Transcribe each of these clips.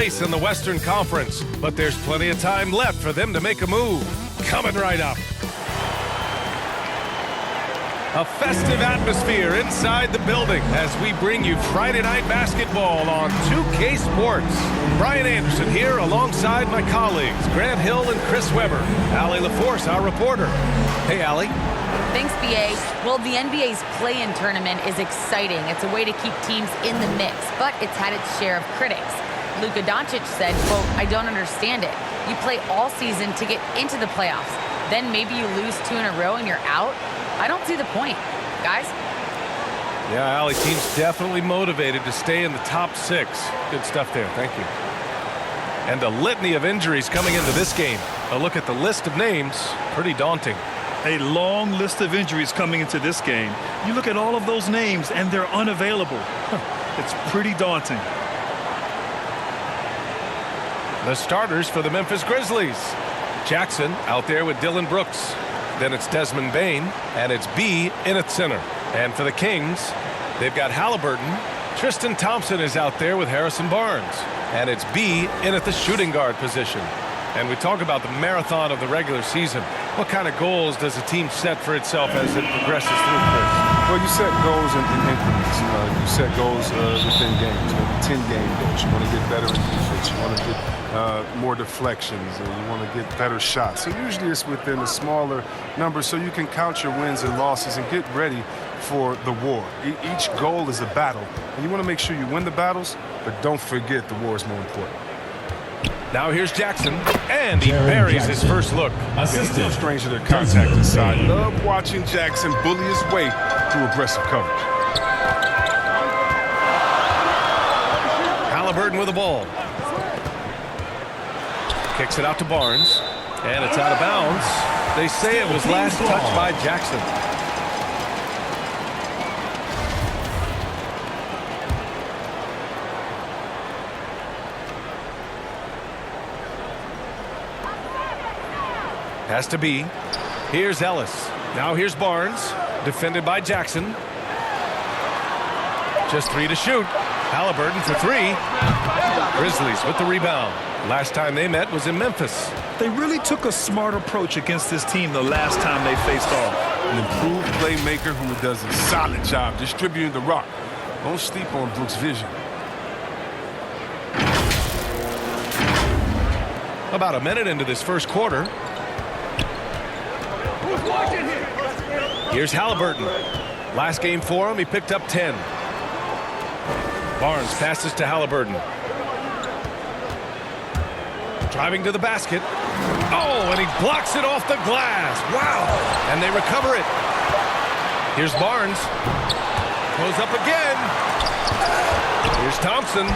place in the Western Conference, but there's plenty of time left for them to make a move. Coming right up. A festive atmosphere inside the building as we bring you Friday Night Basketball on 2K Sports. Brian Anderson here alongside my colleagues, Grant Hill and Chris Webber. Allie LaForce, our reporter. Hey, Allie. Thanks, B.A. Well, the NBA's play-in tournament is exciting. It's a way to keep teams in the mix, but it's had its share of critics. Luka Doncic said, quote, "I don't understand it. You play all season to get into the playoffs. Then maybe you lose 2 in a row and you're out? I don't see the point." Guys? Yeah, Allie, team's definitely motivated to stay in the top 6. Good stuff there. Thank you. And a litany of injuries coming into this game. A look at the list of names. Pretty daunting. A long list of injuries coming into this game. You look at all of those names and they're unavailable. It's pretty daunting. The starters for the Memphis Grizzlies. Jackson out there with Dylan Brooks. Then it's Desmond Bane, and it's B in at center. And for the Kings, they've got Halliburton. Tristan Thompson is out there with Harrison Barnes. And it's B in at the shooting guard position. And we talk about the marathon of the regular season. What kind of goals does a team set for itself as it progresses through, Chris? Well, you set goals in increments. You set goals within games, maybe 10-game goals. You want to get better in defense. You want to get more deflections, and you want to get better shots. So usually it's within a smaller number so you can count your wins and losses and get ready for the war. Each goal is a battle, and you want to make sure you win the battles, but don't forget the war is more important. Now here's Jackson, and he buries his first look. He's no stranger to contact inside. Love watching Jackson bully his way through aggressive coverage. Halliburton with the ball. Kicks it out to Barnes, and it's out of bounds. They say it was last touched by Jackson. Has to be. Here's Ellis. Now here's Barnes, defended by Jackson. Just 3 to shoot. Halliburton for 3. Grizzlies with the rebound. Last time they met was in Memphis. They really took a smart approach against this team the last time they faced off. An improved playmaker who does a solid job distributing the rock. Don't sleep on Brooks' vision. About a minute into this first quarter. Here's Halliburton. Last game for him, he picked up 10. Barnes passes to Halliburton. Driving to the basket. Oh, and he blocks it off the glass. Wow. And they recover it. Here's Barnes. Goes up again. Here's Thompson.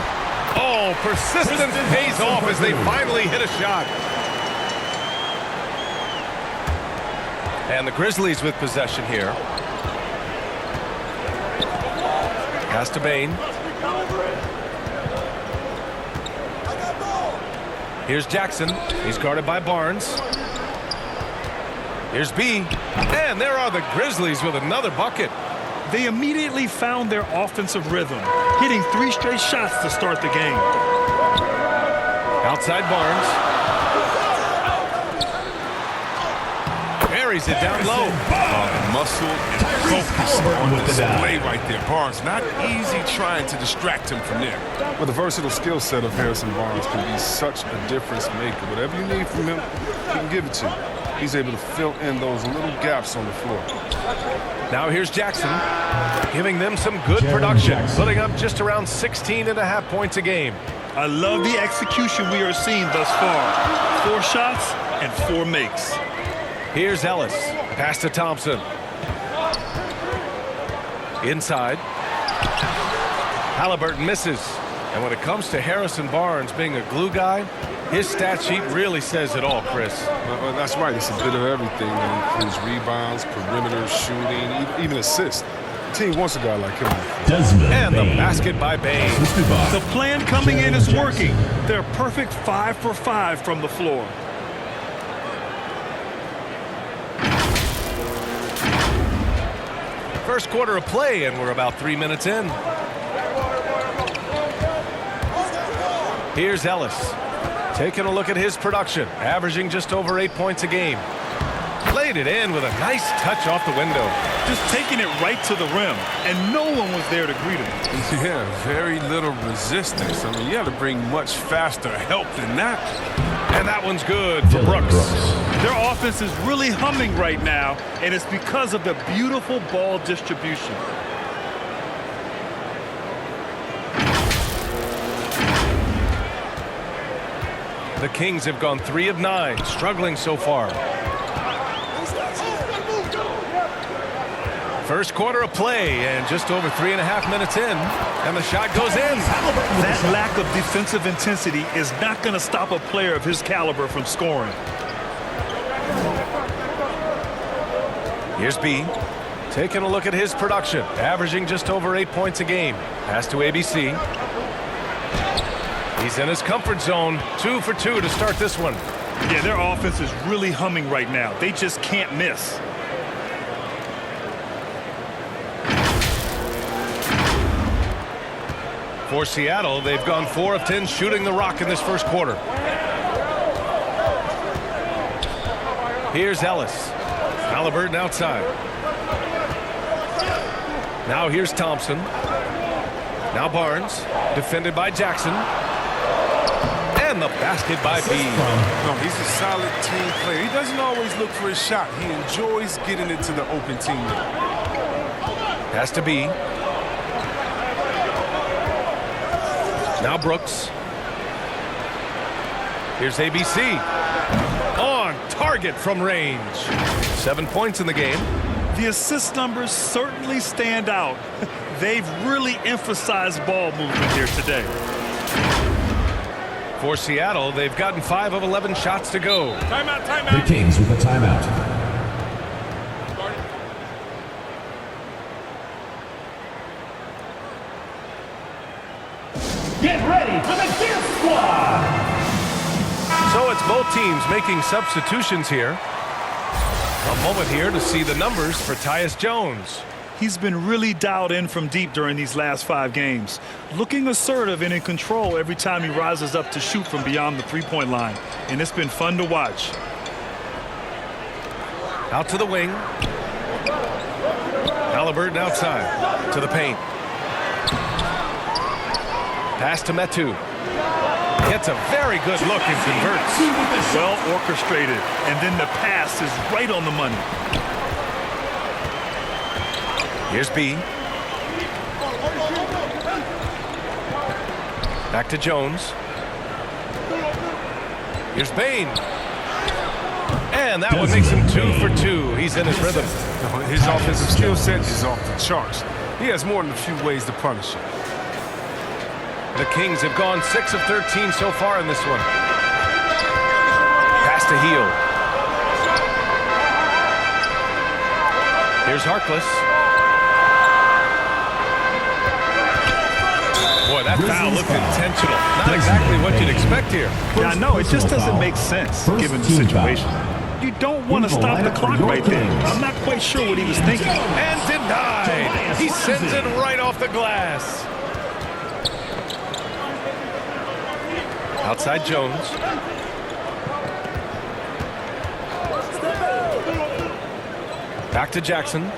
Oh, persistence pays off as they finally hit a shot. And the Grizzlies with possession here. Pass to Bane. Here's Jackson. He's guarded by Barnes. Here's B. And there are the Grizzlies with another bucket. They immediately found their offensive rhythm, hitting 3 straight shots to start the game. Outside Barnes. Buries it down low. Muscle and focus on display right there. Barnes, not easy trying to distract him from there. Well, the versatile skill set of Harrison Barnes can be such a difference maker. Whatever you need from him, he can give it to you. He's able to fill in those little gaps on the floor. Now here's Jackson, giving them some good production, putting up just around 16.5 points a game. I love the execution we are seeing thus far. 4 shots and 4 makes. Here's Ellis. Pass to Thompson. Inside. Halliburton misses. And when it comes to Harrison Barnes being a glue guy, his stat sheet really says it all, Chris. Well, that's right. It's a bit of everything. It includes rebounds, perimeter shooting, even assists. The team wants a guy like him. And the basket by Bane. The plan coming in is working. They're perfect 5 for 5 from the floor. First quarter of play, and we're about 3 minutes in. Here's Ellis. Taking a look at his production, averaging just over 8 points a game. Laid it in with a nice touch off the window. Just taking it right to the rim, and no one was there to greet him. Yeah, very little resistance. I mean, you have to bring much faster help than that. And that one's good for Brooks. Their offense is really humming right now, and it's because of the beautiful ball distribution. The Kings have gone 3 of 9, struggling so far. First quarter of play, and just over 3.5 minutes in, and the shot goes in. That lack of defensive intensity is not going to stop a player of his caliber from scoring. Here's B. Taking a look at his production, averaging just over 8 points a game. Pass to ABC. He's in his comfort zone, 2 for 2 to start this one. Yeah, their offense is really humming right now. They just can't miss. For Seattle, they've gone 4 of 10 shooting the rock in this first quarter. Here's Ellis. Halliburton outside. Now here's Thompson. Now Barnes, defended by Jackson. And the basket by B. No, he's a solid team player. He doesn't always look for his shot. He enjoys getting it to the open teammate. Has to be. Now Brooks. Here's ABC. On target from range. 7 points in the game. The assist numbers certainly stand out. They've really emphasized ball movement here today. For Seattle, they've gotten 5 of 11 shots to go. Timeout, timeout. The Kings with a timeout. Get ready for the Gear Squad! So it's both teams making substitutions here. A moment here to see the numbers for Tyus Jones. He's been really dialed in from deep during these last 5 games. Looking assertive and in control every time he rises up to shoot from beyond the three-point line. And it's been fun to watch. Out to the wing. Halliburton outside. To the paint. Pass to Metu. Gets a very good look and converts. Well orchestrated. And then the pass is right on the money. Here's B. Back to Jones. Here's Bain. And that one makes him 2 for 2. He's in his rhythm. His offensive skill set is off the charts. He has more than a few ways to punish him. The Kings have gone 6 of 13 so far in this one. Pass to Heel. Here's Harkless. Boy, that foul looked intentional. Not exactly what you'd expect here. Yeah, I know. It just doesn't make sense given the situation. You don't want to stop the clock right there. I'm not quite sure what he was thinking. And denied. He sends it right off the glass. Outside Jones. Back to Jackson.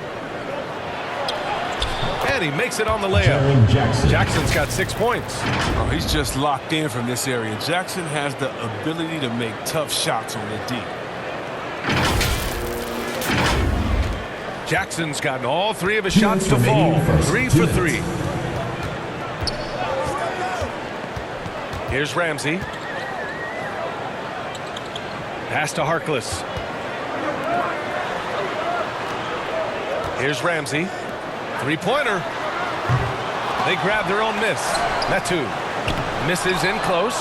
And he makes it on the layup. Jackson's got 6 points. Oh, he's just locked in from this area. Jackson has the ability to make tough shots on the D. Jackson's gotten all 3 of his shots to fall. 3 for 3. Here's Ramsey. Pass to Harkless. Here's Ramsey. 3-pointer. They grab their own miss. Metu misses in close.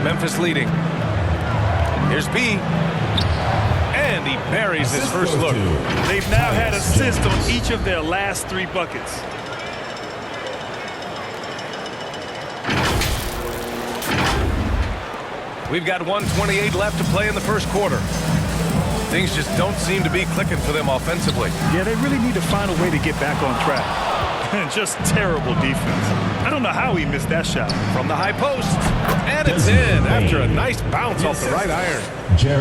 Memphis leading. Here's B. And he buries his first look. They've now had assists on each of their last 3 buckets. We've got 1:28 left to play in the first quarter. Things just don't seem to be clicking for them offensively. Yeah, they really need to find a way to get back on track. Just terrible defense. I don't know how he missed that shot. From the high post. And it's in after a nice bounce off the right iron.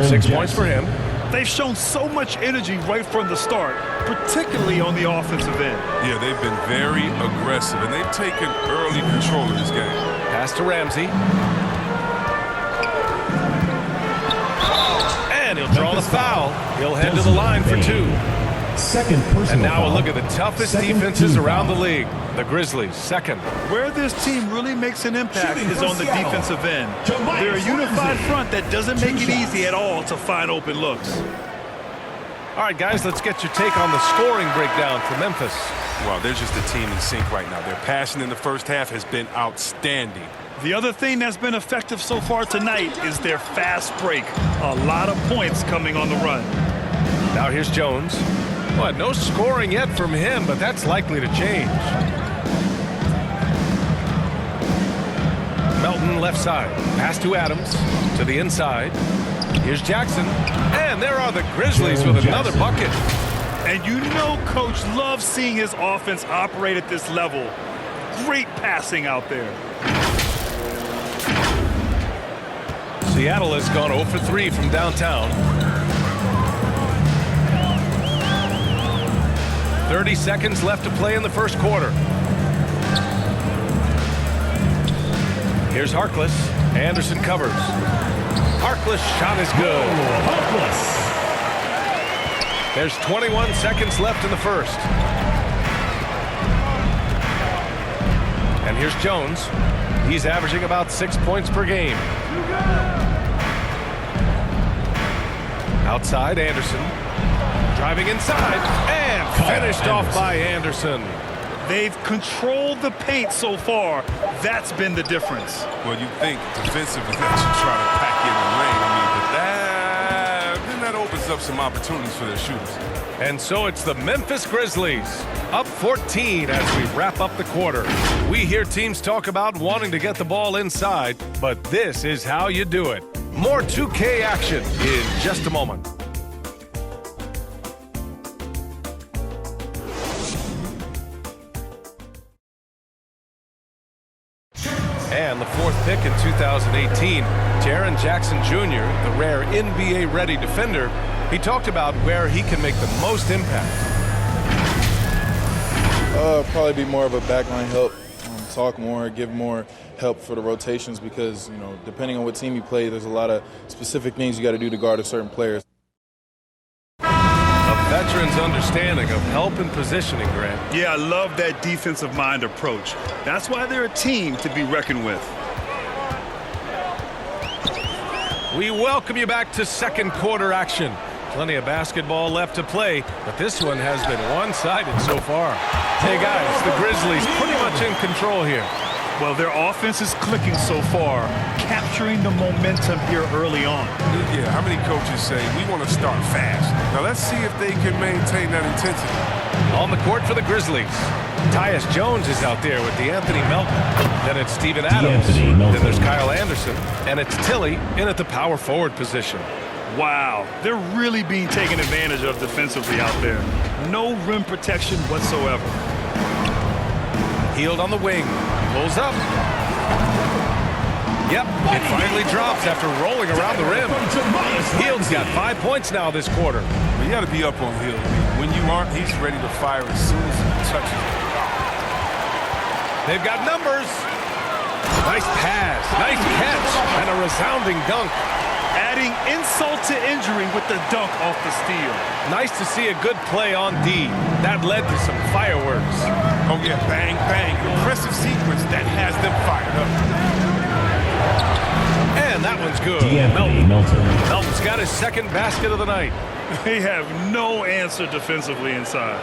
6 points for him. They've shown so much energy right from the start, particularly on the offensive end. Yeah, they've been very aggressive, and they've taken early control of this game. Pass to Ramsey. And he'll draw the foul. He'll head to the line for 2. Second personal And now a foul. look at the toughest Second defenses team around foul. the league. The Grizzlies, second. Where this team really makes an impact Shooting is for on the Seattle. defensive end. Tobias They're a unified Ramsey. front that doesn't make it easy at all to find open looks. All right, guys, let's get your take on the scoring breakdown for Memphis. Well, they're just a team in sync right now. Their passing in the first half has been outstanding. The other thing that's been effective so far tonight is their fast break. A lot of points coming on the run. Now here's Jones. Well, no scoring yet from him, but that's likely to change. Melton left side. Pass to Adams. To the inside. Here's Jackson. And there are the Grizzlies with another bucket. And you know Coach loves seeing his offense operate at this level. Great passing out there. Seattle has gone 0 for 3 from downtown. 30 seconds left to play in the first quarter. Here's Harkless. Anderson covers. Harkless shot is good. There's 21 seconds left in the first. And here's Jones. He's averaging about 6 points per game. Outside, Anderson. Driving inside. And finished off by Anderson. They've controlled the paint so far. That's been the difference. Well, you think defensively that you try to pack in the lane. I mean, but then that opens up some opportunities for their shooters. And so it's the Memphis Grizzlies up 14 as we wrap up the quarter. We hear teams talk about wanting to get the ball inside, but this is how you do it. More 2K action in just a moment. And the fourth pick in 2018, Jaren Jackson Jr., the rare NBA-ready defender, he talked about where he can make the most impact. Probably be more of a backline help, talk more, give more help for the rotations because, you know, depending on what team you play, there's a lot of specific things you got to do to guard a certain player. A veteran's understanding of help and positioning, Grant. Yeah, I love that defensive mind approach. That's why they're a team to be reckoned with. We welcome you back to second quarter action. Plenty of basketball left to play, but this one has been one-sided so far. Hey guys, the Grizzlies pretty much in control here. Well, their offense is clicking so far, capturing the momentum here early on. Yeah, how many coaches say, we want to start fast? Now let's see if they can maintain that intensity. On the court for the Grizzlies, Tyus Jones is out there with DeAnthony Melton. Then it's Steven Adams. Then there's Kyle Anderson. And it's Tilly in at the power forward position. Wow, they're really being taken advantage of defensively out there. No rim protection whatsoever. Healed on the wing. Pulls up. Yep, it finally drops after rolling around the rim. Hield's got 5 points now this quarter. Well, you got to be up on Hield. When you aren't, he's ready to fire as soon as he touches it. They've got numbers. Nice pass, nice catch, and a resounding dunk. Adding insult to injury with the dunk off the steal. Nice to see a good play on D. That led to some fireworks. Oh, yeah, bang, bang. Impressive sequence that has them fired up. And that one's good. Melton. Melton's got his second basket of the night. They have no answer defensively inside.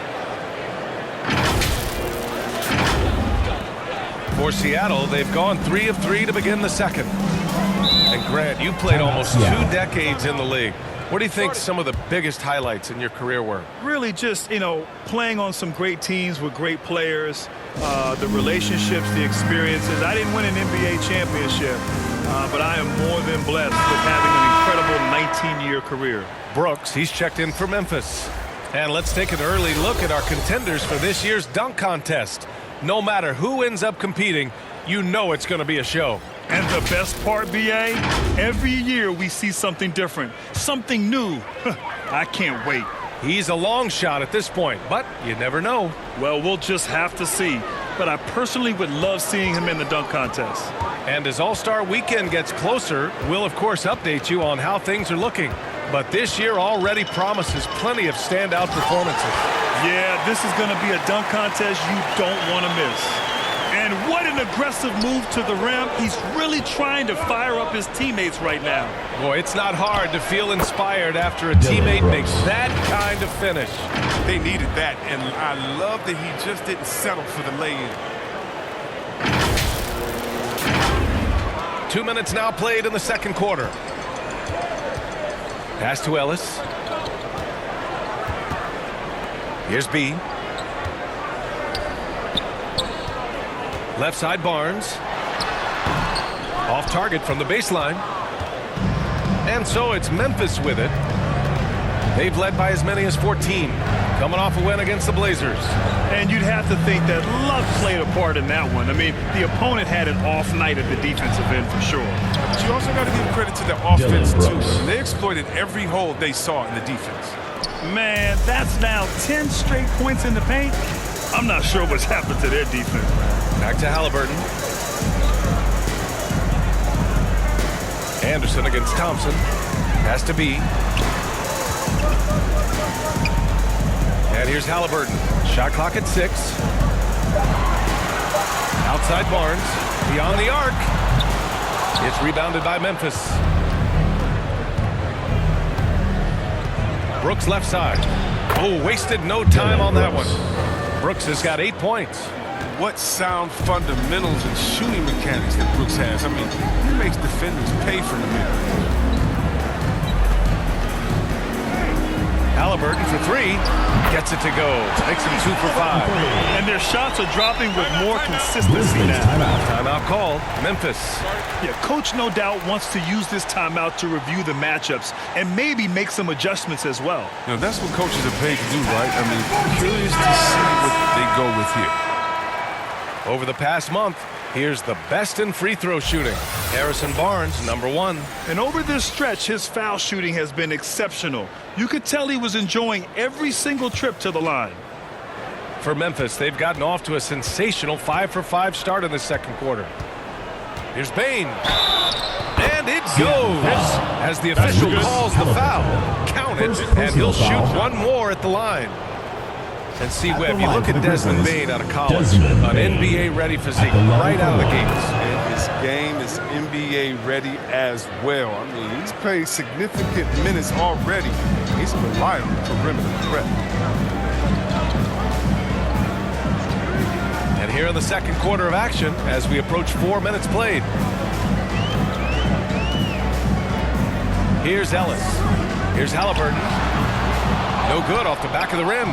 For Seattle, they've gone 3 of 3 to begin the second. And Grant, you played almost 2 decades in the league. What do you think some of the biggest highlights in your career were? Really just, you know, playing on some great teams with great players, the relationships, the experiences. I didn't win an NBA championship, but I am more than blessed with having an incredible 19-year career. Brooks, he's checked in for Memphis. And let's take an early look at our contenders for this year's dunk contest. No matter who ends up competing, you know it's going to be a show. And the best part, B.A., every year we see something different, something new. I can't wait. He's a long shot at this point, but you never know. Well, we'll just have to see. But I personally would love seeing him in the dunk contest. And as All-Star Weekend gets closer, we'll of course update you on how things are looking. But this year already promises plenty of standout performances. Yeah, this is going to be a dunk contest you don't want to miss. And what an aggressive move to the rim. He's really trying to fire up his teammates right now. Boy, it's not hard to feel inspired after a teammate makes that kind of finish. They needed that, and I love that he just didn't settle for the lay-in. 2 minutes now played in the second quarter. Pass to Ellis. Here's B. Left side Barnes. Off target from the baseline. And so it's Memphis with it. They've led by as many as 14. Coming off a win against the Blazers. And you'd have to think that luck played a part in that one. I mean, the opponent had an off night at the defensive end for sure. But you also got to give credit to the offense, too. They exploited every hole they saw in the defense. Man, that's now 10 straight points in the paint. I'm not sure what's happened to their defense, man. Back to Halliburton. Anderson against Thompson. Has to be. And here's Halliburton. Shot clock at 6. Outside Barnes. Beyond the arc. It's rebounded by Memphis. Brooks left side. Oh, wasted no time on that one. Brooks has got 8 points. What sound fundamentals and shooting mechanics that Brooks has. I mean, he makes defenders pay for the mid-range. Halliburton for 3. Gets it to go. Makes him 2 for 5. And their shots are dropping with more consistency now. Timeout called. Memphis. Yeah, coach no doubt wants to use this timeout to review the matchups and maybe make some adjustments as well. You know, that's what coaches are paid to do, right? I mean, curious to see what they go with here. Over the past month, here's the best in free throw shooting. Harrison Barnes, number 1. And over this stretch, his foul shooting has been exceptional. You could tell he was enjoying every single trip to the line. For Memphis, they've gotten off to a sensational 5 for 5 start in the second quarter. Here's Bain. And it goes as the official calls the foul. Count it, and he'll shoot one more at the line. And see, Webb, you look at Desmond Bain out of college, an NBA-ready physique right out of the gates. And his game is NBA-ready as well. I mean, he's played significant minutes already. He's a reliable perimeter threat. And here in the second quarter of action as we approach 4 minutes played. Here's Ellis. Here's Halliburton. No good off the back of the rim.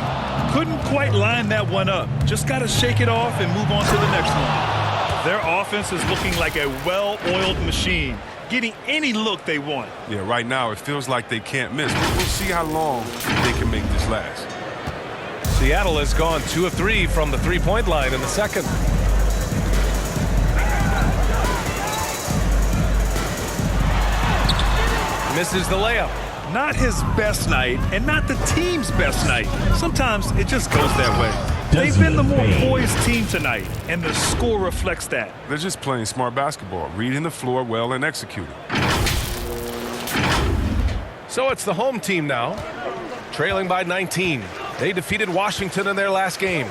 Couldn't quite line that one up. Just got to shake it off and move on to the next one. Their offense is looking like a well-oiled machine, getting any look they want. Yeah, right now it feels like they can't miss. But we'll see how long they can make this last. Seattle has gone 2 of 3 from the three-point line in the second. Misses the layup. Not his best night, and not the team's best night. Sometimes it just goes that way. They've been the more poised team tonight, and the score reflects that. They're just playing smart basketball, reading the floor well and executing. So it's the home team now, trailing by 19. They defeated Washington in their last game.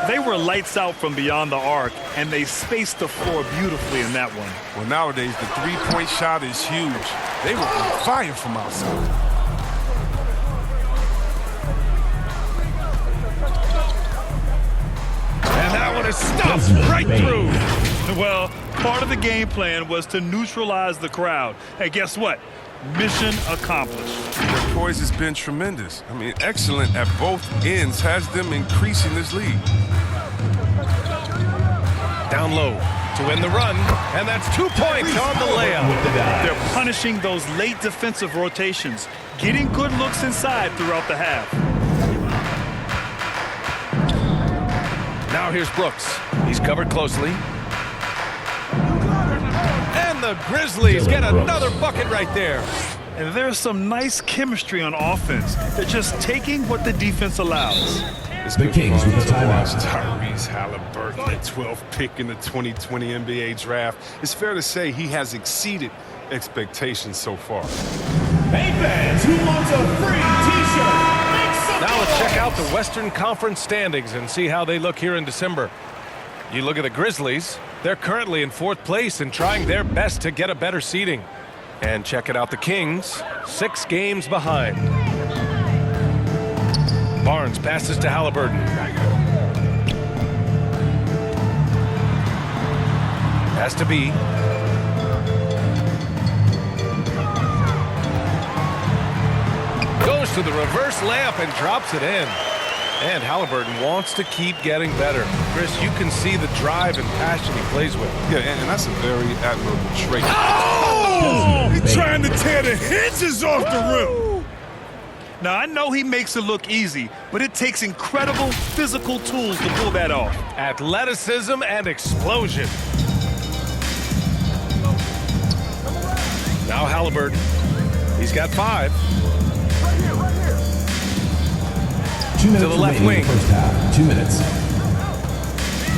They were lights out from beyond the arc, and they spaced the floor beautifully in that one. Well, nowadays, the three-point shot is huge. They were on fire from outside. And that one is stuffed right through. Well, part of the game plan was to neutralize the crowd. Hey, guess what? Mission accomplished. Their poise has been tremendous. I mean, excellent at both ends, has them increasing this lead. Down low to win the run, and that's 2 points on the layup. They're punishing those late defensive rotations, getting good looks inside throughout the half. Now here's Brooks. He's covered closely. And the Grizzlies get another bucket right there. And there's some nice chemistry on offense. They're just taking what the defense allows. It's The been Kings fun with the to watch timeout. Tyrese Halliburton, the 12th pick in the 2020 NBA draft. It's fair to say he has exceeded expectations so far. Hey fans, who wants a free t-shirt? Make some Now let's check noise. out the Western Conference standings and see how they look here in December. You look at the Grizzlies. They're currently in 4th place and trying their best to get a better seeding. And checking out the Kings, 6 games behind. Barnes passes to Halliburton. Has to be. Goes to the reverse layup and drops it in. And Halliburton wants to keep getting better. Chris, you can see the drive and passion he plays with. Yeah, and that's a very admirable trait. Oh! He's trying to tear the hinges off the rim. Now, I know he makes it look easy, but it takes incredible physical tools to pull that off. Athleticism and explosion. Now Halliburton. He's got 5. 2 minutes to the left remaining in wing. the first half. 2 minutes.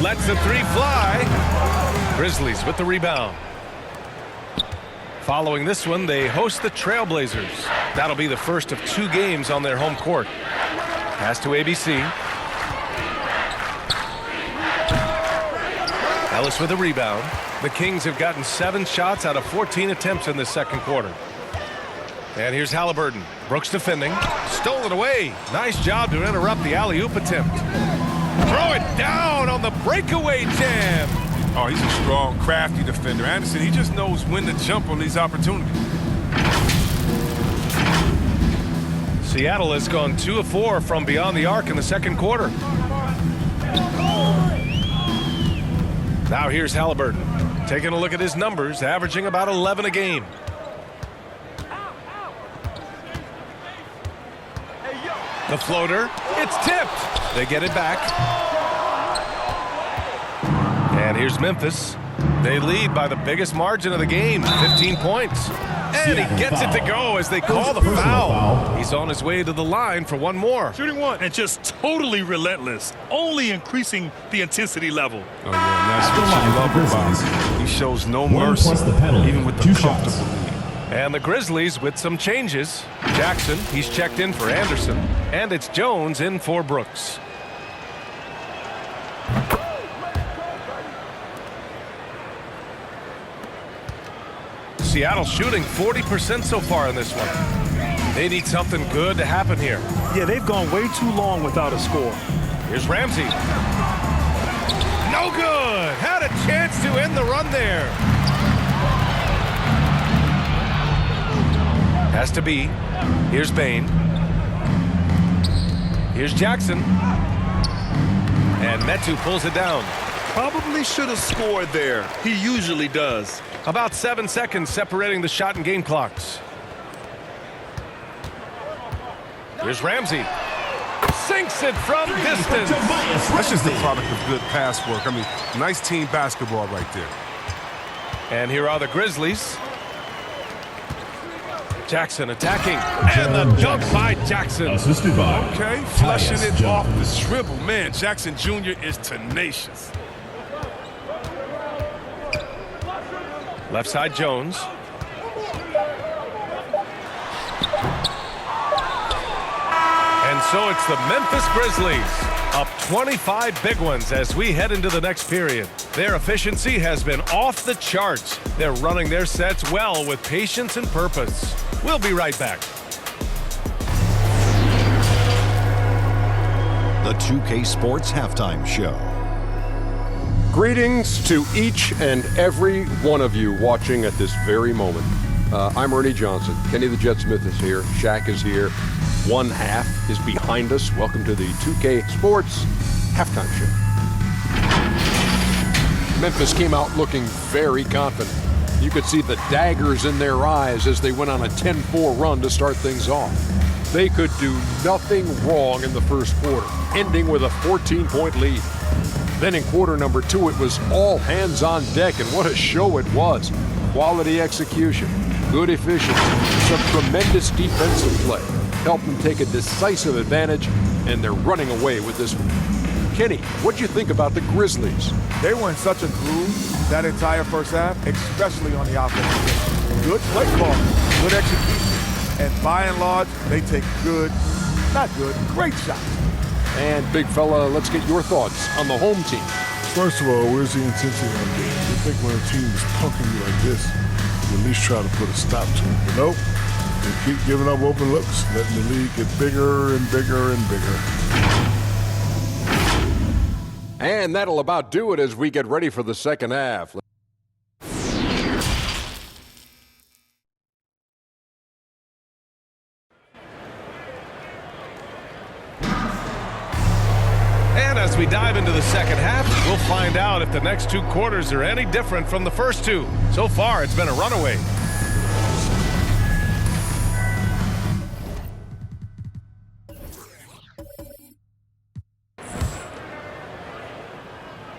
Lets the 3 fly. Grizzlies with the rebound. Following this one, they host the Trailblazers. That'll be the first of 2 games on their home court. Pass to ABC. Ellis with a rebound. The Kings have gotten 7 shots out of 14 attempts in this second quarter. And here's Halliburton. Brooks defending. Stolen away. Nice job to interrupt the alley-oop attempt. Throw it down on the breakaway jam. Oh, he's a strong, crafty defender. Anderson, he just knows when to jump on these opportunities. Seattle has gone 2 of 4 from beyond the arc in the second quarter. Now here's Halliburton. Taking a look at his numbers, averaging about 11 a game. The floater, it's tipped. They get it back. And here's Memphis. They lead by the biggest margin of the game, 15 points. And he gets it to go as they call the foul. He's on his way to the line for one more. Shooting one. And just totally relentless, only increasing the intensity level. Oh, yeah, and that's what you love about him. He shows no One mercy, plus the penalty. even with the 2 comfortable shots. lead. And the Grizzlies with some changes. Jackson, he's checked in for Anderson. And it's Jones in for Brooks. Seattle shooting 40% so far in this one. They need something good to happen here. Yeah, they've gone way too long without a score. Here's Ramsey. No good. Had a chance to end the run there. Has to be. Here's Bain. Here's Jackson. And Metu pulls it down. Probably should have scored there. He usually does. About 7 seconds separating the shot and game clocks. Here's Ramsey. Sinks it from distance. That's just the product of good pass work. I mean, nice team basketball right there. And here are the Grizzlies. Jackson attacking. And the dunk by Jackson. Assisted by Okay, flushing Tyus it Jones. off the dribble. Man, Jackson Jr. is tenacious. Left side Jones. And so it's the Memphis Grizzlies up 25 big ones as we head into the next period. Their efficiency has been off the charts. They're running their sets well with patience and purpose. We'll be right back. The 2K Sports Halftime Show. Greetings to each and every one of you watching at this very moment. I'm Ernie Johnson. Kenny the Jet Smith is here. Shaq is here. One half is behind us. Welcome to the 2K Sports Halftime Show. Memphis came out looking very confident. You could see the daggers in their eyes as they went on a 10-4 run to start things off. They could do nothing wrong in the first quarter, ending with a 14-point lead. Then in quarter number 2, it was all hands on deck, and what a show it was. Quality execution, good efficiency, some tremendous defensive play. Helped them take a decisive advantage, and they're running away with this one. Kenny, what'd you think about the Grizzlies? They were in such a groove that entire first half, especially on the offensive end. Good play call, good execution, and by and large, they take great shots. And big fella, let's get your thoughts on the home team. First of all, where's the intensity on the game? You think when a team is punking you like this, you at least try to put a stop to it. But nope, they keep giving up open looks, letting the league get bigger and bigger and bigger. And that'll about do it as we get ready for the second half. And as we dive into the second half, we'll find out if the next 2 quarters are any different from the first 2. So far, it's been a runaway.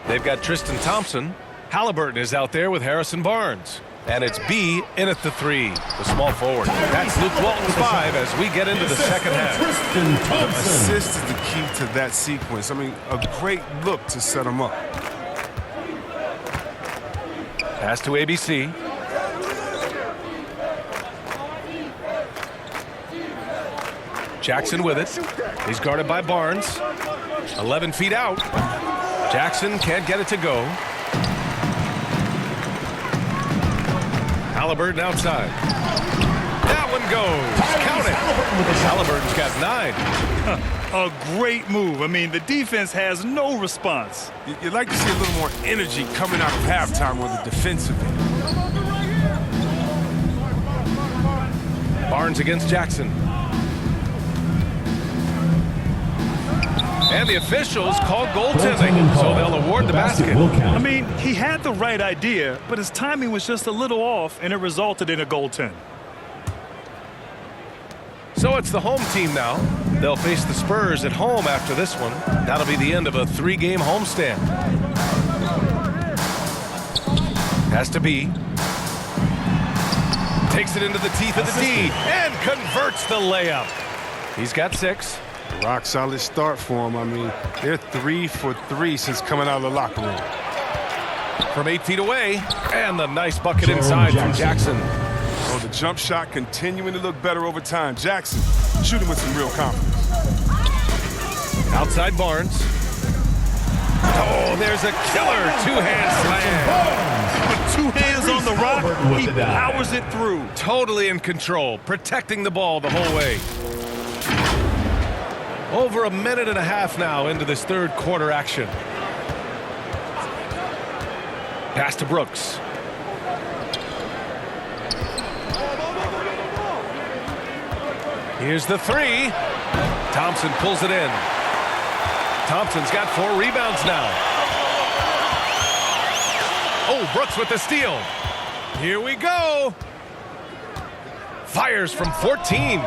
They've got Tristan Thompson. Halliburton is out there with Harrison Barnes. And it's B in at the 3, the small forward. That's Luke Walton's 5 as we get into the second half. Assist is the key to that sequence. I mean, a great look to set them up. Pass to ABC. Jackson with it. He's guarded by Barnes. 11 feet out. Jackson can't get it to go. Halliburton outside. That one goes. Count it. Halliburton's got 9. A great move. I mean, the defense has no response. You'd like to see a little more energy coming out of halftime on the defensive end. Barnes against Jackson. And the officials called goaltending, so they'll award the basket. I mean, he had the right idea, but his timing was just a little off, and it resulted in a goaltend. So it's the home team now. They'll face the Spurs at home after this one. That'll be the end of a 3-game homestand. Has to be. Takes it into the teeth of the D and converts the layup. He's got 6. Rock solid start for them. I mean, they're 3 for 3 since coming out of the locker room. From 8 feet away, and the nice bucket inside from Jackson. Oh, the jump shot continuing to look better over time. Jackson shooting with some real confidence. Outside Barnes. Oh, there's a killer 2-hand slam. With 2 hands on the rock, he powers it through. Totally in control, protecting the ball the whole way. Over a minute and a half now into this 3rd quarter action. Pass to Brooks. Here's the 3. Thompson pulls it in. Thompson's got 4 rebounds now. Oh, Brooks with the steal. Here we go. Fires from 14.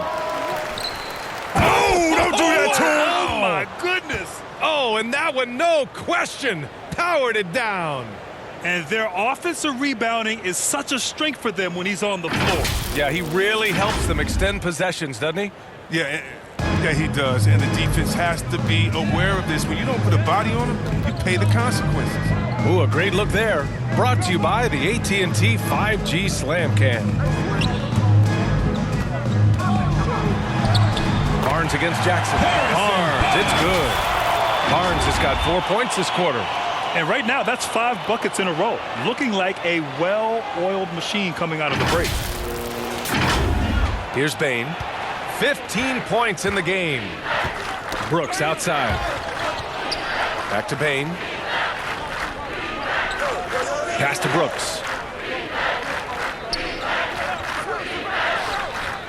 Oh, don't do that to him. Oh, my goodness. Oh, and that one, no question, powered it down. And their offensive rebounding is such a strength for them when he's on the floor. Yeah, he really helps them extend possessions, doesn't he? Yeah, he does. And the defense has to be aware of this. When you don't put a body on them, you pay the consequences. Ooh, a great look there. Brought to you by the AT&T 5G Slam Can. Barnes against Jackson. Barnes, it's good. Barnes has got 4 points this quarter. And right now, that's 5 buckets in a row. Looking like a well-oiled machine coming out of the break. Here's Bain. 15 points in the game. Brooks outside. Back to Bain. Pass to Brooks.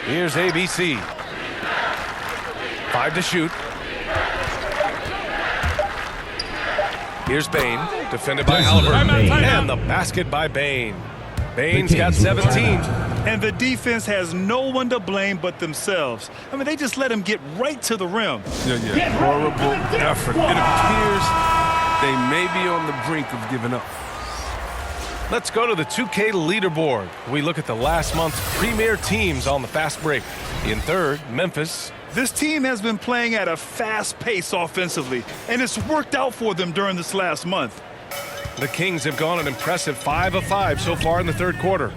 Here's ABC. 5 to shoot. Here's Bain, defended by Halliburton, and the basket by Bain. Bain's got 17. And the defense has no one to blame but themselves. I mean, they just let him get right to the rim. Yeah. Horrible effort. It appears they may be on the brink of giving up. Let's go to the 2K leaderboard. We look at the last month's premier teams on the fast break. In third, Memphis. This team has been playing at a fast pace offensively, and it's worked out for them during this last month. The Kings have gone an impressive 5 of 5 so far in the third quarter.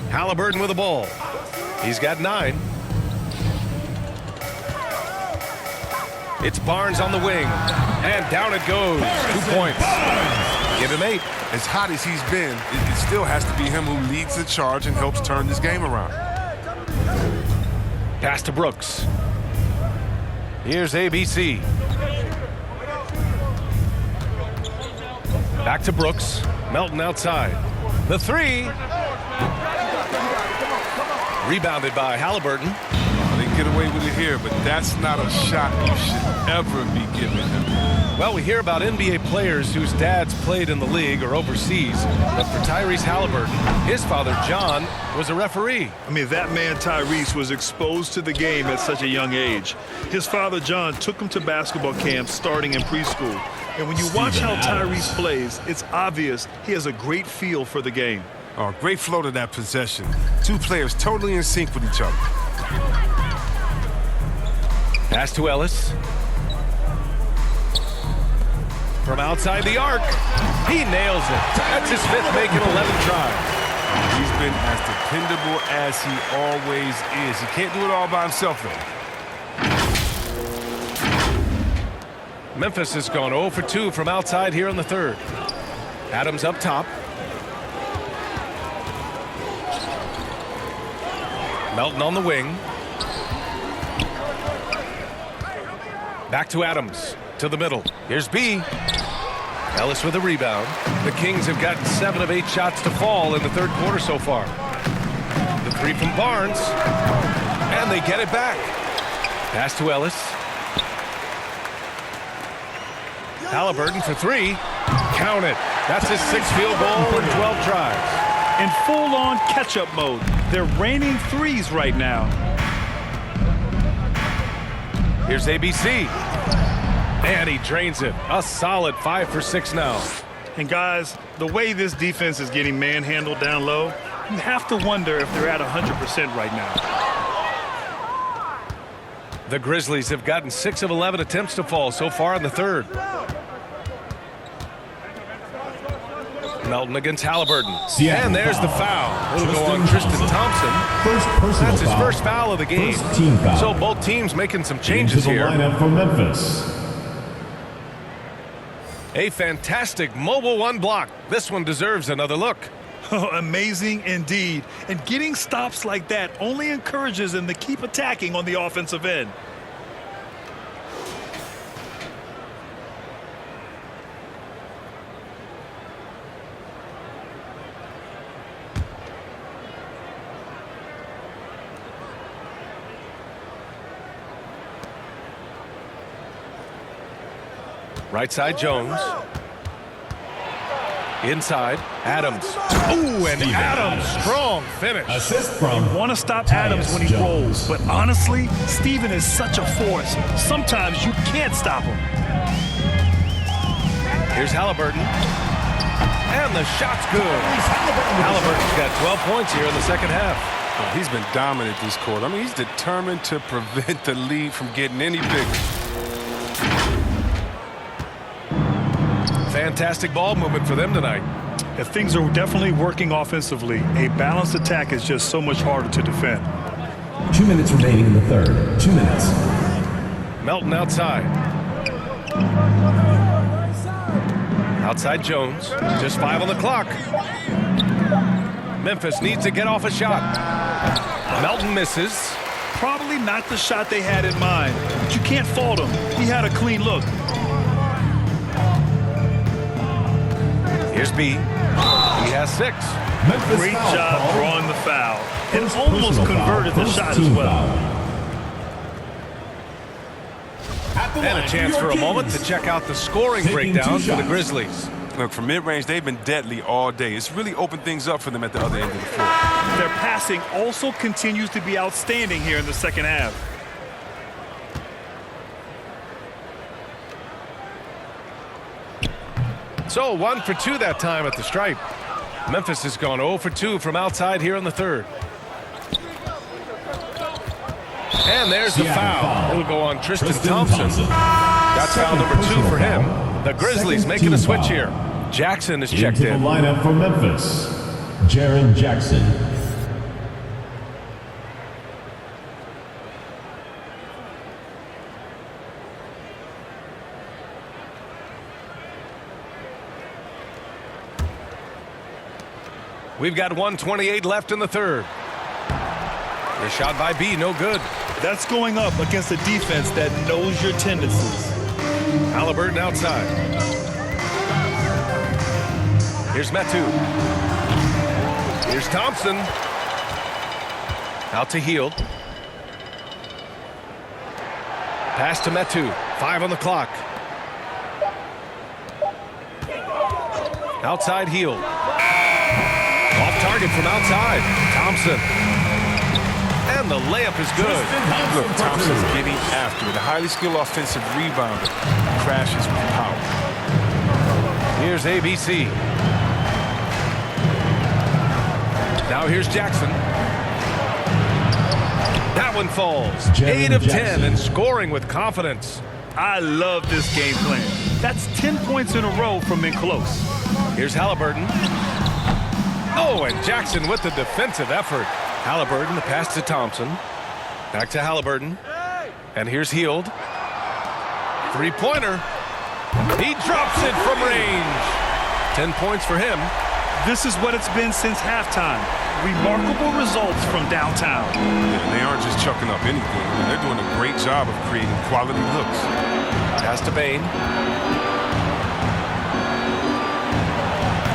Halliburton with the ball. He's got 9. It's Barnes on the wing. And down it goes. 2 points. Give him 8. As hot as he's been, it still has to be him who leads the charge and helps turn this game around. Pass to Brooks. Here's ABC. Back to Brooks. Melton outside. The 3. Rebounded by Halliburton. They get away with it here, but that's not a shot you should ever be giving him. Well, we hear about NBA players whose dads played in the league or overseas. But for Tyrese Halliburton, his father, John, was a referee. I mean, that man, Tyrese, was exposed to the game at such a young age. His father, John, took him to basketball camps starting in preschool. And when you watch how Tyrese plays, it's obvious he has a great feel for the game. Oh, great flow to that possession. Two players totally in sync with each other. Pass to Ellis. From outside the arc. He nails it. That's his 5th make in 11 tries. He's been as dependable as he always is. He can't do it all by himself, though. Memphis has gone 0 for 2 from outside here in the third. Adams up top. Melton on the wing. Back to Adams. To the middle. Here's B. Ellis with a rebound. The Kings have gotten 7 of 8 shots to fall in the third quarter so far. The 3 from Barnes. And they get it back. Pass to Ellis. Halliburton for 3. Count it. That's his 6th field goal in 12 tries. In full-on catch-up mode. They're raining threes right now. Here's ABC. And he drains it. A solid 5 for 6 now. And guys, the way this defense is getting manhandled down low, you have to wonder if they're at 100% right now. The Grizzlies have gotten 6 of 11 attempts to fall so far in the third. Melton against Halliburton. And there's the foul. It'll go on Tristan Thompson. That's his first foul of the game. So both teams making some changes here. Lineup for Memphis. A fantastic mobile 1 block. This one deserves another look. Oh, amazing indeed. And getting stops like that only encourages them to keep attacking on the offensive end. Right side, Jones. Inside, Adams. Ooh, and Adams, strong finish. Assist from You want to stop Adams when he rolls, but honestly, Steven is such a force. Sometimes you can't stop him. Here's Halliburton. And the shot's good. Halliburton's got 12 points here in the second half. Oh, he's been dominant this quarter. I mean, he's determined to prevent the lead from getting any bigger. Fantastic ball movement for them tonight. If things are definitely working offensively, a balanced attack is just so much harder to defend. 2 minutes remaining in the third. 2 minutes. Melton outside. Outside Jones. Just 5 on the clock. Memphis needs to get off a shot. Melton misses. Probably not the shot they had in mind, but you can't fault him. He had a clean look. Here's B. He has 6. Great job drawing the foul. And almost converted the shot as well. And a chance for a moment to check out the scoring breakdown for the Grizzlies. Look, from mid-range, they've been deadly all day. It's really opened things up for them at the other end of the floor. Their passing also continues to be outstanding here in the second half. So 1 for 2 that time at the stripe. Memphis has gone 0 for 2 from outside here in the third. And there's the foul. It'll go on Tristan Thompson. That's foul number 2 for him. The Grizzlies making a switch here. Jackson is checked in. Into the lineup for Memphis, Jaren Jackson. We've got 1:28 left in the third. The shot by B, no good. That's going up against a defense that knows your tendencies. Halliburton outside. Here's Metu. Here's Thompson. Out to Hield. Pass to Metu. 5 on the clock. Outside Hield. Off target from outside. Thompson. And the layup is good. Look, Thompson's getting after it. A highly skilled offensive rebounder crashes with power. Here's ABC. Now here's Jackson. That one falls. 8 of 10 and scoring with confidence. I love this game plan. That's 10 points in a row from in close. Here's Halliburton. Oh, and Jackson with the defensive effort. Halliburton, the pass to Thompson. Back to Halliburton. And here's Hield. Three-pointer. He drops it from range. 10 points for him. This is what it's been since halftime. Remarkable results from downtown. Yeah, they aren't just chucking up anything. I mean, they're doing a great job of creating quality looks. Pass to Bain.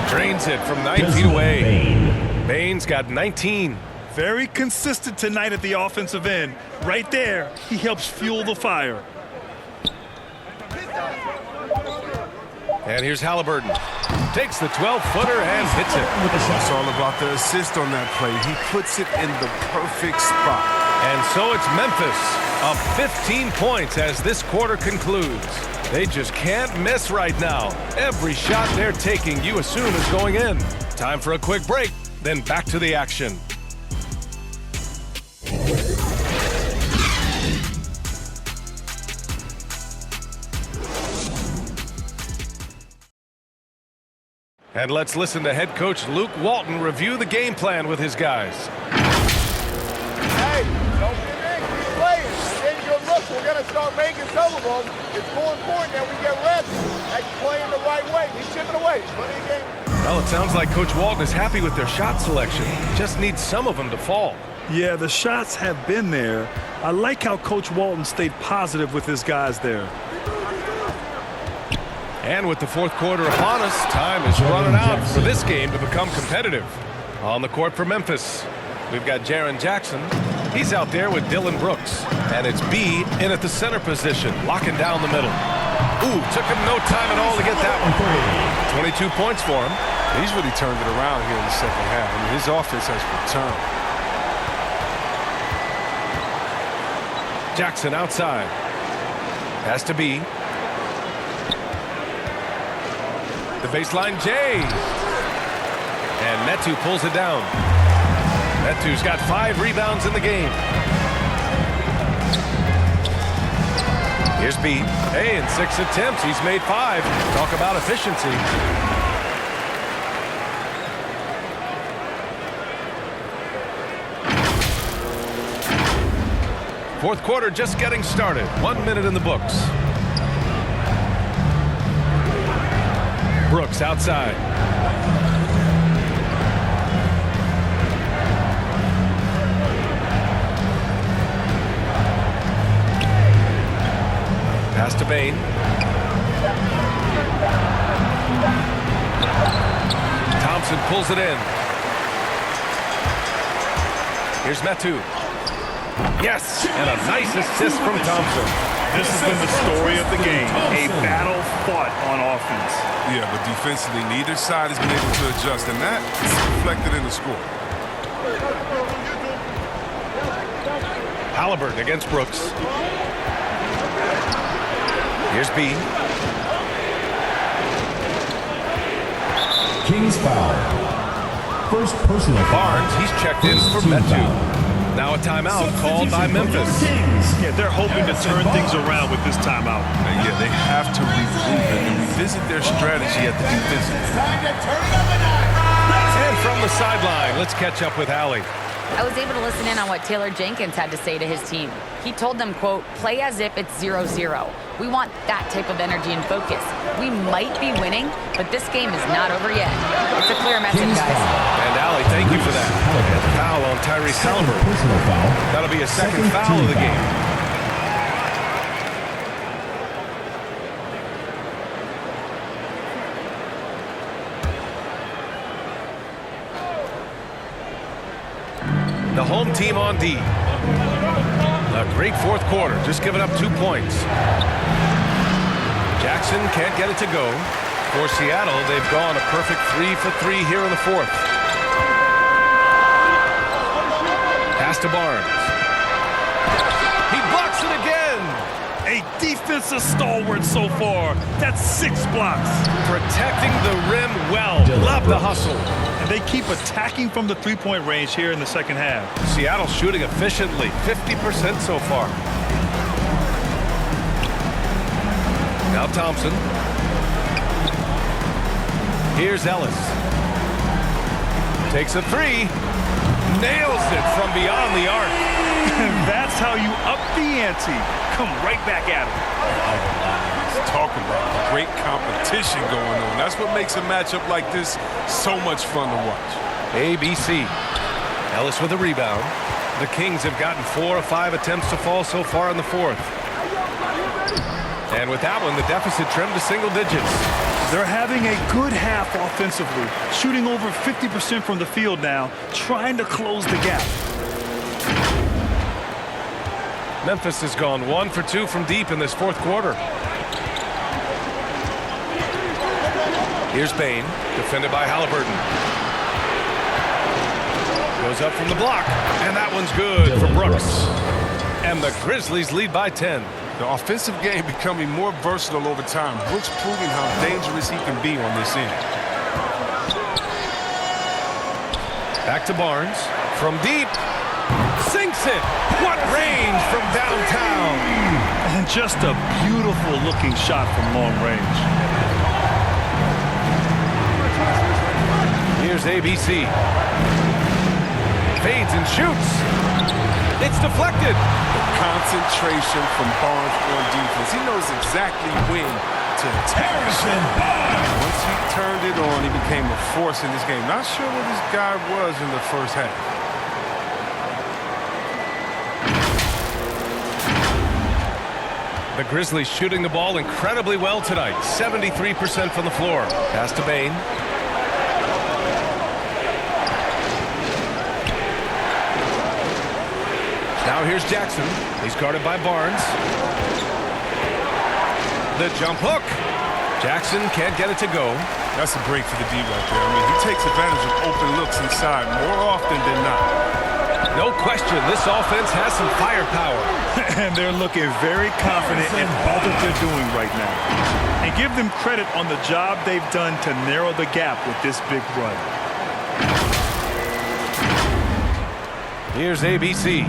Drains it from 9 feet away. Bain's got 19. Very consistent tonight at the offensive end. Right there, he helps fuel the fire. And here's Halliburton. Takes the 12-footer and hits it. It's all about the assist on that play. He puts it in the perfect spot. And so it's Memphis up 15 points as this quarter concludes. They just can't miss right now. Every shot they're taking, you assume, is going in. Time for a quick break, then back to the action. And let's listen to head coach Luke Walton review the game plan with his guys. Hey, don't give in. Keep playing. Then your looks, we're going to start making some of them. It's more important that we get ready. That you playing the right way. Keep chipping away. Plenty of game. Well, it sounds like Coach Walton is happy with their shot selection. Just needs some of them to fall. Yeah, the shots have been there. I like how Coach Walton stayed positive with his guys there. And with the fourth quarter upon us, time is running out for this game to become competitive. On the court for Memphis, we've got Jaren Jackson. He's out there with Dylan Brooks. And it's B in at the center position, locking down the middle. Ooh, took him no time at all to get that one. 22 points for him. He's really turned it around here in the second half. I mean, his offense has returned. Jackson outside. Has to be. The baseline J. And Metu pulls it down. Metu's got 5 rebounds in the game. Here's B. Hey, in 6 attempts, he's made 5. Talk about efficiency. Fourth quarter just getting started. 1 minute in the books. Brooks outside. Pass to Bain. Thompson pulls it in. Here's Metu. Yes, and a nice assist from Thompson. This has been the story of the game. A battle fought on offense. Yeah, but defensively, neither side has been able to adjust, and that is reflected in the score. Halliburton against Brooks. Here's B. Kings foul. First personal foul. Barnes, he's checked in for Metu. Now a timeout called by Memphis. Yeah, they're hoping to turn things around with this timeout. Yeah, they have to regroup and revisit their strategy at the defensive. And from the sideline, let's catch up with Allie. I was able to listen in on what Taylor Jenkins had to say to his team. He told them, quote, play as if it's 0-0. We want that type of energy and focus. We might be winning, but this game is not over yet. It's a clear message, guys. And Allie, thank you for that. And foul on Tyrese Halliburton. That'll be a second foul of the game. The home team on D. A great fourth quarter, just giving up 2 points. Jackson can't get it to go. For Seattle, they've gone a perfect 3 for 3 here in the fourth. Pass to Barnes. He blocks it again. A defensive stalwart so far. That's 6 blocks. Protecting the rim well. Love the hustle. And they keep attacking from the three-point range here in the second half. Seattle shooting efficiently, 50% so far. Now Thompson. Here's Ellis. Takes a 3. Nails it from beyond the arc. That's how you up the ante. Come right back at him. Talk about great competition going on. That's what makes a matchup like this so much fun to watch. ABC. Ellis with a rebound. The Kings have gotten 4 of 5 attempts to fall so far in the fourth. And with that one, the deficit trimmed to single digits. They're having a good half offensively, shooting over 50% from the field now, trying to close the gap. Memphis has gone 1 for 2 from deep in this fourth quarter. Here's Bain, defended by Halliburton. Goes up from the block, and that one's good for Brooks. And the Grizzlies lead by 10. The offensive game becoming more versatile over time. Brooks proving how dangerous he can be on this end. Back to Barnes. From deep. Sinks it. What range from downtown. And just a beautiful looking shot from long range. Here's ABC. Fades and shoots. It's deflected. Concentration from Barnes on defense. He knows exactly when to attack. Once he turned it on, he became a force in this game. Not sure what this guy was in the first half. The Grizzlies shooting the ball incredibly well tonight. 73% from the floor. Pass to Bain. Now here's Jackson. He's guarded by Barnes. The jump hook. Jackson can't get it to go. That's a break for the D right there. I mean, he takes advantage of open looks inside more often than not. No question, this offense has some firepower. And they're looking very confident in all that they're doing right now. And give them credit on the job they've done to narrow the gap with this big run. Here's ABC.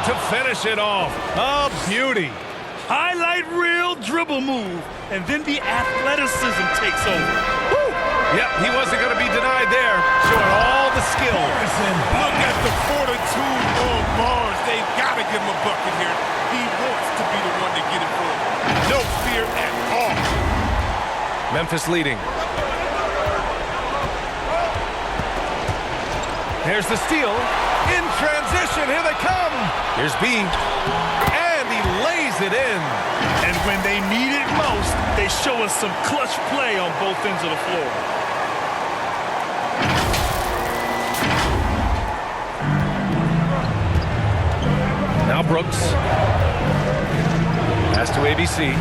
To finish it off. A beauty. Highlight reel dribble move, and then the athleticism takes over. Woo. Yep, he wasn't going to be denied there. Showing all the skill. Look at the fortitude on Barnes. They've got to give him a bucket here. He wants to be the one to get it for him. No fear at all. Memphis leading. Here's the steal. In transition, here they come. Here's B. And he lays it in. And when they need it most, they show us some clutch play on both ends of the floor. Now Brooks. Pass to ABC.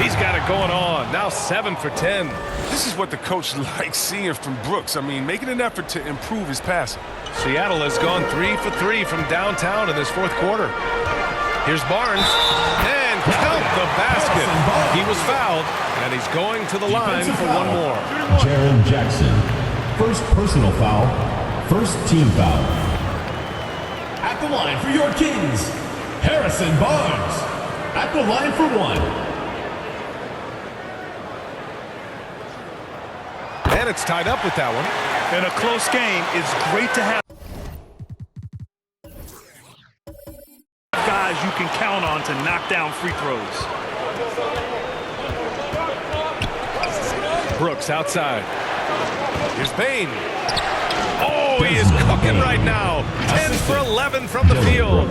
He's got it going on. on. Now 7 for 10. This is what the coach likes seeing from Brooks. I mean, making an effort to improve his passing. Seattle has gone 3 for 3 from downtown in this fourth quarter. Here's Barnes. And count the basket. He was fouled, and he's going to the line for one more. Jaren Jackson. First personal foul. First team foul. At the line for your Kings, Harrison Barnes. At the line for one. And it's tied up with that one. In a close game, it's great to have guys you can count on to knock down free throws. Brooks outside. Here's Bain. Oh, he is cooking right now. 10 for 11 from the field.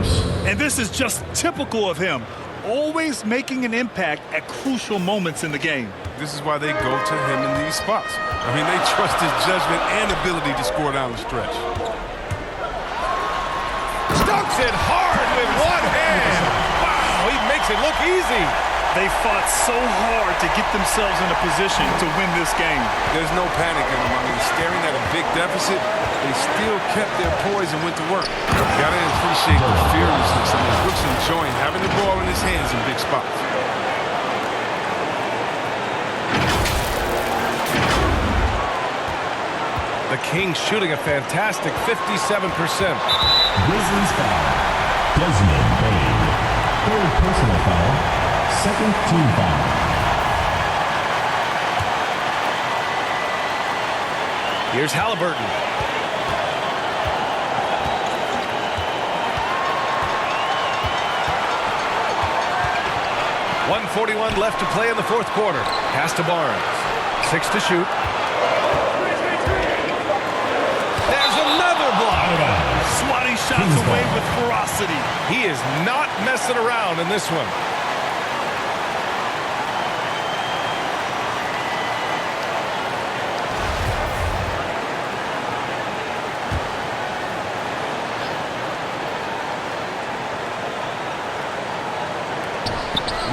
And this is just typical of him. Always making an impact at crucial moments in the game. This is why they go to him in these spots. I mean, they trust his judgment and ability to score down the stretch. Dunks it hard with one hand. Wow, he makes it look easy. They fought so hard to get themselves in a position to win this game. There's no panic in them. I mean, staring at a big deficit, they still kept their poise and went to work. Gotta appreciate the fearlessness. I mean, Brooks enjoying having the ball in his hands in big spots. The Kings shooting a fantastic 57%. Grizzlies foul. Desmond Bain. Third personal foul. Second team foul. Here's Halliburton. .141 left to play in the fourth quarter. Pass to Barnes. 6 to shoot. There's another block. Swatting shots away with ferocity. He is not messing around in this one.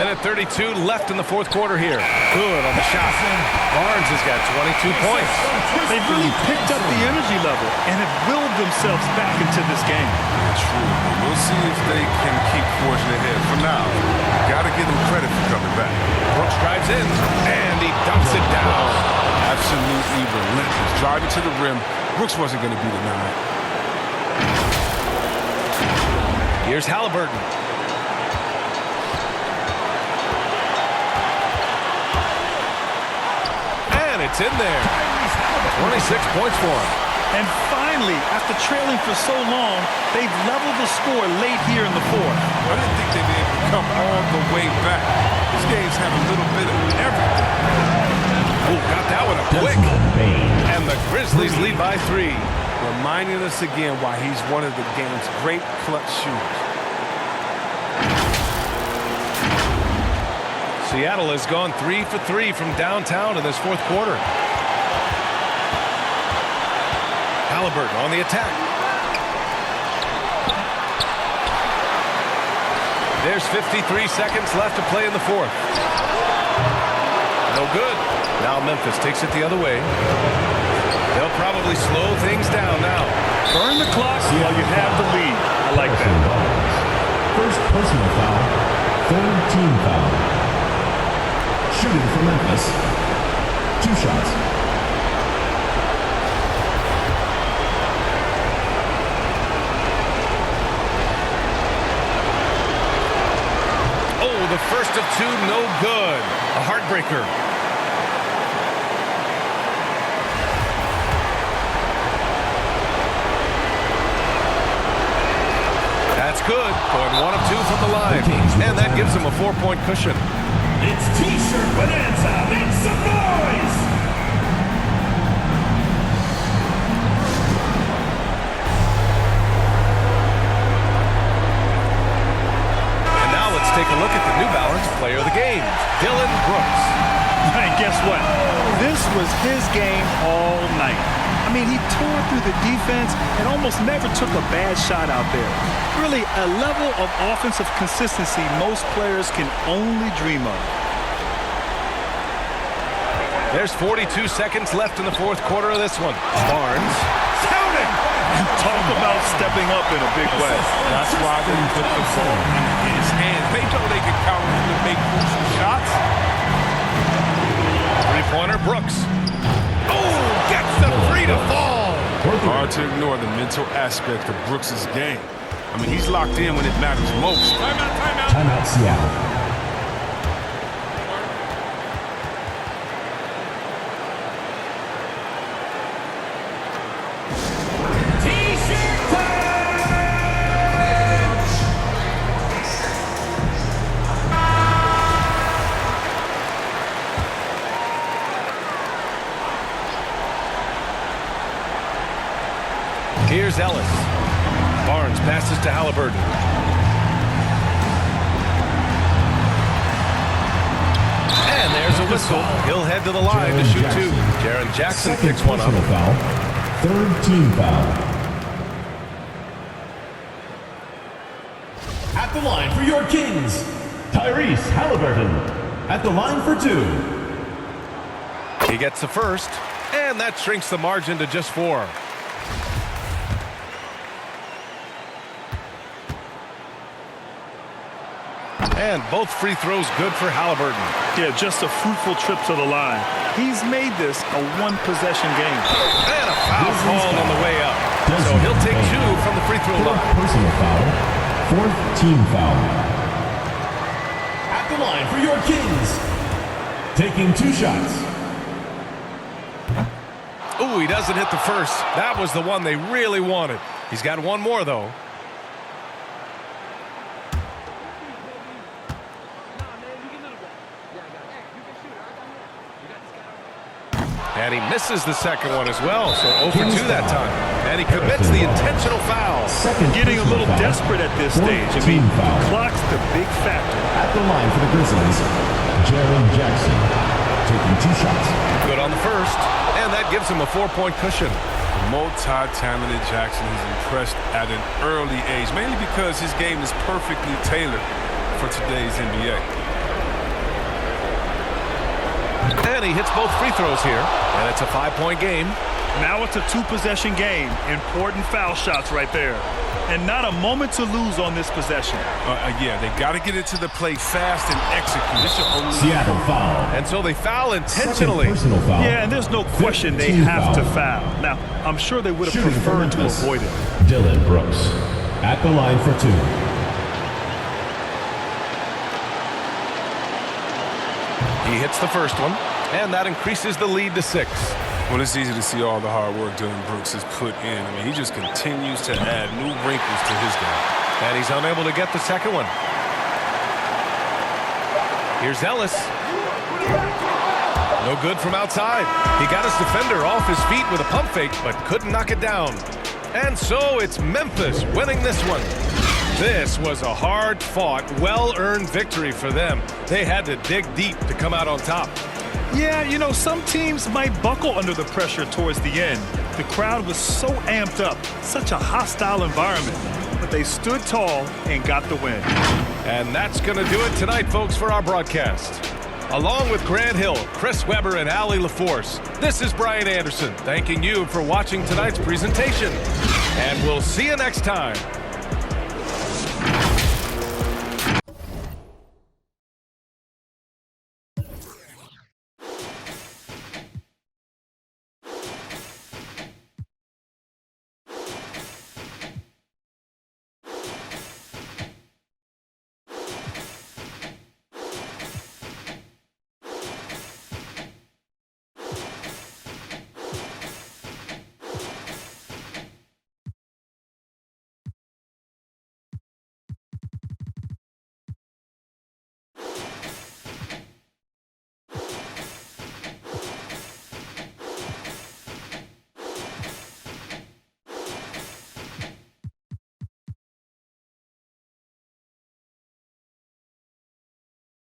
Minute 32 left in the fourth quarter here. Good on the shot. Barnes has got 22 points. They've really picked up the energy level and have willed themselves back into this game. True. We'll see if they can keep forging ahead. For now, gotta give them credit for coming back. Brooks drives in, and he dumps it down. Absolutely relentless. Driving to the rim. Brooks wasn't going to be denied. Here's Halliburton. It's in there. 26 points for him. And finally, after trailing for so long, they've leveled the score late here in the fourth. I didn't think they'd be able to come all the way back. This game's had a little bit of everything. Oh, got that one up quick. And the Grizzlies lead by 3. Reminding us again why he's one of the game's great clutch shooters. Seattle has gone 3 for 3 from downtown in this fourth quarter. Halliburton on the attack. There's 53 seconds left to play in the fourth. No good. Now Memphis takes it the other way. They'll probably slow things down now. Burn the clock while you have the lead. I like that. First personal foul. Third team foul. Shooting for Memphis. 2 shots. Oh, the first of 2, no good. A heartbreaker. That's good. Going 1 of 2 from the line. And that gives him a 4-point cushion. It's T-shirt bonanza. Make some noise! And now let's take a look at the New Balance player of the game, Dillon Brooks. And guess what? This was his game all night. I mean, he tore through the defense and almost never took a bad shot out there. Really, a level of offensive consistency most players can only dream of. There's 42 seconds left in the fourth quarter of this one. Barnes. Counting! Talk about stepping up in a big way. That's why they put the ball in his hands. They know they can count him to make crucial shots. Three-pointer, Brooks. Oh, gets the three to fall. Hard to ignore the mental aspect of Brooks' game. I mean, he's locked in when it matters most. Timeout, Seattle. Here's Ellis. Barnes passes to Halliburton. And there's a whistle. He'll head to the line to shoot two. Jaren Jackson picks one up. Foul. Third team foul. At the line for your Kings, Tyrese Halliburton. At the line for two. He gets the first, and that shrinks the margin to just 4. And both free throws good for Halliburton. Yeah, just a fruitful trip to the line. He's made this a one-possession game. And a foul called on the way up. So he'll take 2 from the free throw line. Personal foul. Fourth team foul. At the line for your Kings, taking 2 shots. Ooh, he doesn't hit the first. That was the one they really wanted. He's got one more, though. And he misses the second one as well, so 0 for 2 that time. And he commits the intentional foul. Getting a little desperate at this stage. I mean, the clock's the big factor. At the line for the Grizzlies, Jaren Jackson, taking 2 shots. Good on the first, and that gives him a 4-point cushion. Multi-talented Jackson has impressed at an early age, mainly because his game is perfectly tailored for today's NBA. And he hits both free throws here, and it's a 5-point game. Now it's a 2-possession game. Important foul shots right there. And not a moment to lose on this possession. Yeah, they got to get it to the plate fast and execute. This should only Seattle foul. And so they foul intentionally. Personal foul. Yeah, and there's no question they have to foul. Now, I'm sure they would have preferred to avoid it. Dillon Brooks at the line for 2. He hits the first one, and that increases the lead to 6. Well, it's easy to see all the hard work Dillon Brooks has put in. I mean, he just continues to add new wrinkles to his game. And he's unable to get the second one. Here's Ellis. No good from outside. He got his defender off his feet with a pump fake, but couldn't knock it down. And so it's Memphis winning this one. This was a hard-fought, well-earned victory for them. They had to dig deep to come out on top. Yeah, you know, some teams might buckle under the pressure towards the end. The crowd was so amped up, such a hostile environment. But they stood tall and got the win. And that's going to do it tonight, folks, for our broadcast. Along with Grant Hill, Chris Webber, and Allie LaForce, this is Brian Anderson thanking you for watching tonight's presentation. And we'll see you next time.